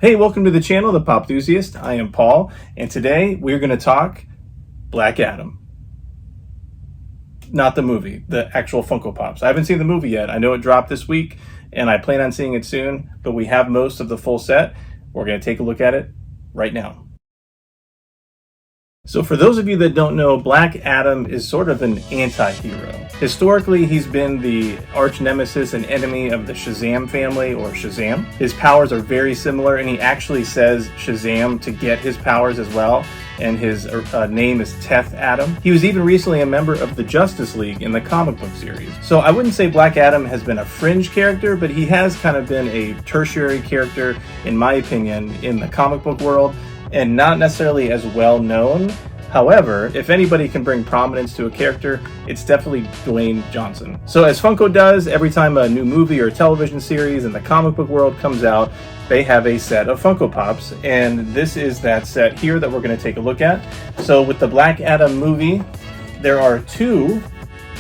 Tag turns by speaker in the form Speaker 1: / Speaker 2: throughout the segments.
Speaker 1: Hey, welcome to the channel, The Popthusiast. I am Paul, and today we're going to talk Black Adam. Not the movie, the actual Funko Pops. I haven't seen the movie yet. I know it dropped this week, and I plan on seeing it soon, but we have most of the full set. We're going to take a look at it right now. So for those of you that don't know, Black Adam is sort of an anti-hero. Historically, he's been the arch nemesis and enemy of the Shazam family, or Shazam. His powers are very similar, and he actually says Shazam to get his powers as well, and his name is Teth Adam. He was even recently a member of the Justice League in the comic book series. So I wouldn't say Black Adam has been a fringe character, but he has kind of been a tertiary character, in my opinion, in the comic book world, and not necessarily as well known. However, if anybody can bring prominence to a character, it's definitely Dwayne Johnson. So as Funko does, every time a new movie or television series in the comic book world comes out, they have a set of Funko Pops, and this is that set here that we're going to take a look at. So with the Black Adam movie, there are two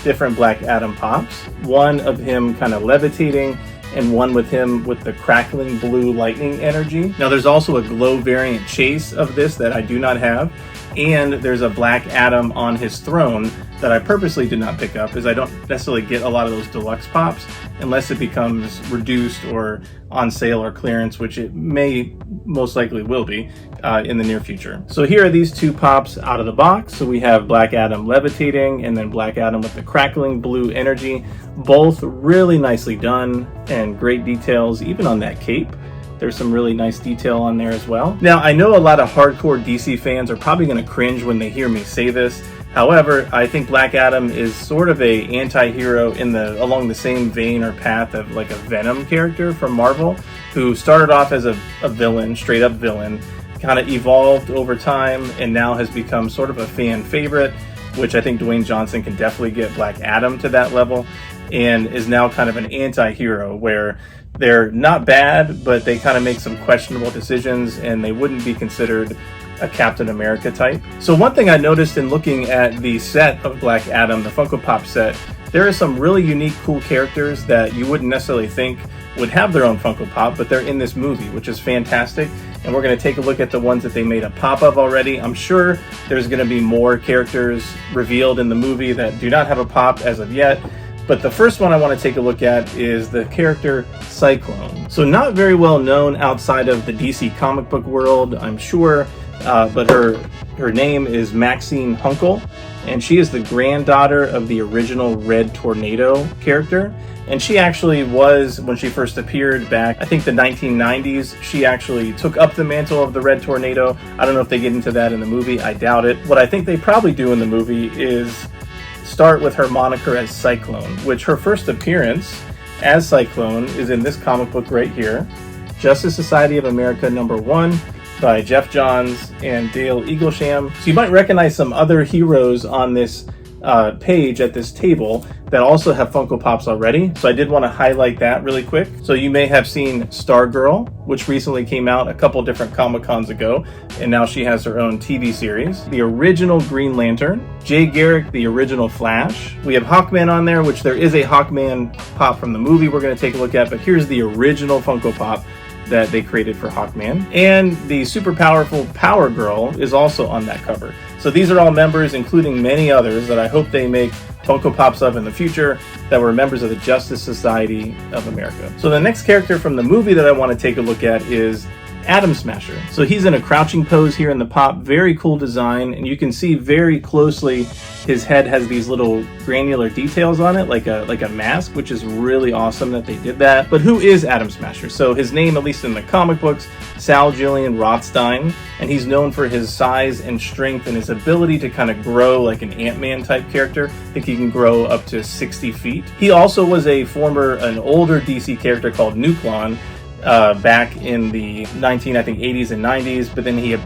Speaker 1: different Black Adam Pops, one of him kind of levitating, and one with him with the crackling blue lightning energy. Now there's also a glow variant chase of this that I do not have, and there's a Black Adam on his throne that I purposely did not pick up, as I don't necessarily get a lot of those deluxe pops unless it becomes reduced or on sale or clearance, which it may most likely will be in the near future. So here are these two pops out of the box. So we have Black Adam levitating and then Black Adam with the crackling blue energy. Both really nicely done and great details, even on that cape. There's some really nice detail on there as well. Now, I know a lot of hardcore DC fans are probably going to cringe when they hear me say this. However, I think Black Adam is sort of a anti-hero along the same vein or path of like a Venom character from Marvel, who started off as a villain, straight up villain, kind of evolved over time, and now has become sort of a fan favorite, which I think Dwayne Johnson can definitely get Black Adam to that level, and is now kind of an anti-hero where they're not bad, but they kind of make some questionable decisions, and they wouldn't be considered a Captain America type. So one thing I noticed in looking at the set of Black Adam, the Funko Pop set, there are some really unique, cool characters that you wouldn't necessarily think would have their own Funko Pop, but they're in this movie, which is fantastic. And we're going to take a look at the ones that they made a pop of already. I'm sure there's going to be more characters revealed in the movie that do not have a pop as of yet. But the first one I want to take a look at is the character Cyclone. So not very well known outside of the DC comic book world, I'm sure, but her name is Maxine Hunkel, and she is the granddaughter of the original Red Tornado character. And she actually was, when she first appeared back, I think the 1990s, she actually took up the mantle of the Red Tornado. I don't know if they get into that in the movie, I doubt it. What I think they probably do in the movie is start with her moniker as Cyclone, which her first appearance as Cyclone is in this comic book right here, Justice Society of America #1 by Jeff Johns and Dale Eaglesham. So you might recognize some other heroes on this page at this table that also have Funko Pops already, so I did want to highlight that really quick. So you may have seen Stargirl, which recently came out a couple different Comic-Cons ago, and now she has her own TV series. The original Green Lantern, Jay Garrick, the original Flash. We have Hawkman on there, which there is a Hawkman pop from the movie we're going to take a look at, but here's the original Funko Pop that they created for Hawkman. And the super powerful Power Girl is also on that cover. So these are all members, including many others that I hope they make Funko Pops of in the future, that were members of the Justice Society of America. So the next character from the movie that I want to take a look at is Atom Smasher. So he's in a crouching pose here in the pop, very cool design, and you can see very closely his head has these little granular details on it, like a mask, which is really awesome that they did that. But who is Atom Smasher? So his name, at least in the comic books, Sal Julian Rothstein, and he's known for his size and strength and his ability to kind of grow like an Ant-Man type character. I think he can grow up to 60 feet. He also was an older DC character called Nuklon, back in the 80s and 90s, but then he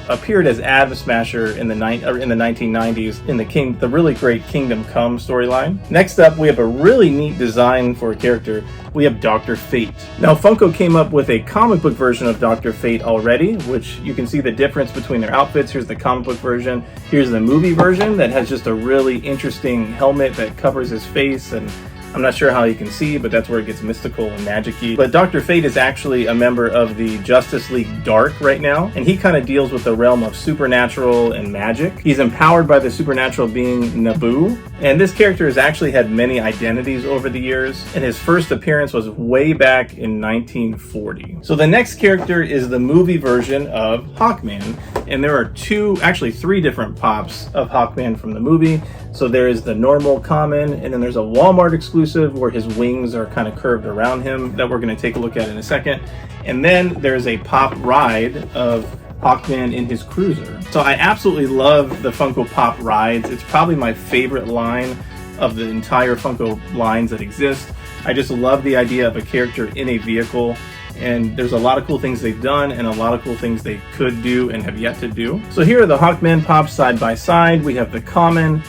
Speaker 1: appeared as Atom Smasher in the 1990s in the really great Kingdom Come storyline. Next up, we have a really neat design for a character. We have Dr. Fate. Now, Funko came up with a comic book version of Dr. Fate already, which you can see the difference between their outfits. Here's the comic book version. Here's the movie version that has just a really interesting helmet that covers his face, and I'm not sure how you can see, but that's where it gets mystical and magic-y. But Dr. Fate is actually a member of the Justice League Dark right now, and he kind of deals with the realm of supernatural and magic. He's empowered by the supernatural being Naboo, and this character has actually had many identities over the years, and his first appearance was way back in 1940. So the next character is the movie version of Hawkman, and there are actually three different pops of Hawkman from the movie. So there is the normal common, and then there's a Walmart exclusive where his wings are kind of curved around him that we're going to take a look at in a second. And then there's a pop ride of Hawkman in his cruiser. So I absolutely love the Funko Pop rides. It's probably my favorite line of the entire Funko lines that exist. I just love the idea of a character in a vehicle, and there's a lot of cool things they've done and a lot of cool things they could do and have yet to do. So here are the Hawkman pops side by side. We have the common,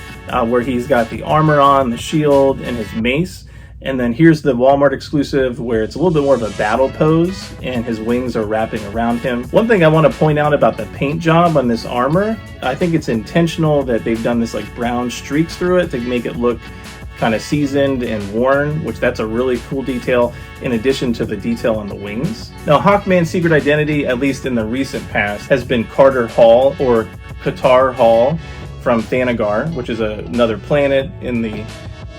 Speaker 1: where he's got the armor on, the shield, and his mace. And then here's the Walmart exclusive where it's a little bit more of a battle pose and his wings are wrapping around him. One thing I want to point out about the paint job on this armor, I think it's intentional that they've done this like brown streaks through it to make it look kind of seasoned and worn, which that's a really cool detail in addition to the detail on the wings. Now Hawkman's secret identity, at least in the recent past, has been Carter Hall or Qatar Hall from Thanagar, which is another planet in the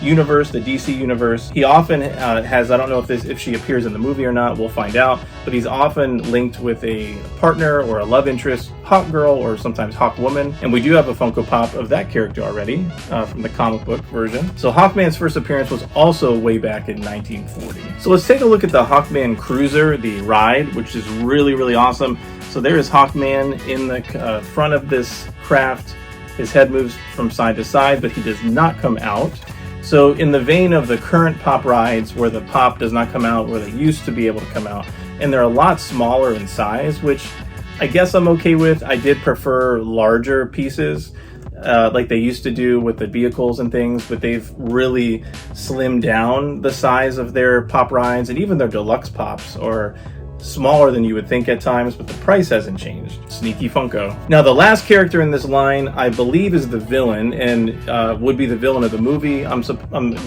Speaker 1: universe, the DC universe. He often has, I don't know if she appears in the movie or not, we'll find out, but he's often linked with a partner or a love interest, Hawk Girl or sometimes Hawk Woman, and we do have a Funko Pop of that character already from the comic book version. So Hawkman's first appearance was also way back in 1940. So let's take a look at the Hawkman Cruiser, the ride, which is really, really awesome. So there is Hawkman in the front of this craft. His head moves from side to side, but he does not come out. So in the vein of the current pop rides where the pop does not come out where they used to be able to come out, and they're a lot smaller in size, which I guess I'm okay with. I did prefer larger pieces like they used to do with the vehicles and things, but they've really slimmed down the size of their pop rides, and even their deluxe pops are smaller than you would think at times, but the price hasn't changed. Sneaky Funko. Now the last character in this line, I believe, is the villain, and would be the villain of the movie, I'm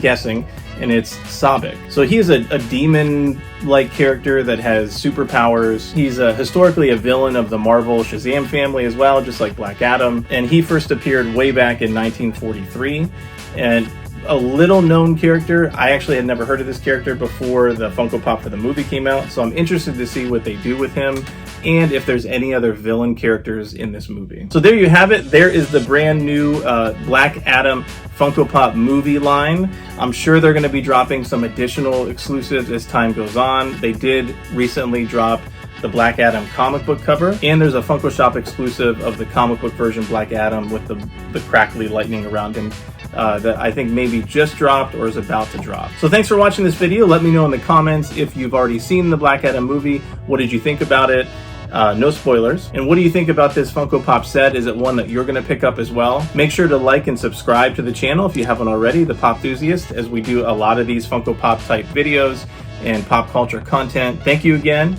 Speaker 1: guessing, and it's Sabbac. So he is a demon-like character that has superpowers. He's historically a villain of the Marvel Shazam family as well, just like Black Adam, and he first appeared way back in 1943, and a little known character. I actually had never heard of this character before the Funko Pop for the movie came out, so I'm interested to see what they do with him and if there's any other villain characters in this movie. So there you have it. There is the brand new Black Adam Funko Pop movie line. I'm sure they're going to be dropping some additional exclusives as time goes on. They did recently drop the Black Adam comic book cover, and there's a Funko Shop exclusive of the comic book version Black Adam with the crackly lightning around him that I think maybe just dropped or is about to drop. So thanks for watching this video. Let me know in the comments if you've already seen the Black Adam movie. What did you think about it? No spoilers. And what do you think about this Funko Pop set? Is it one that you're going to pick up as well? Make sure to like and subscribe to the channel if you haven't already, the Popthusiast, as we do a lot of these Funko Pop type videos and pop culture content. Thank you again,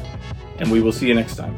Speaker 1: and we will see you next time.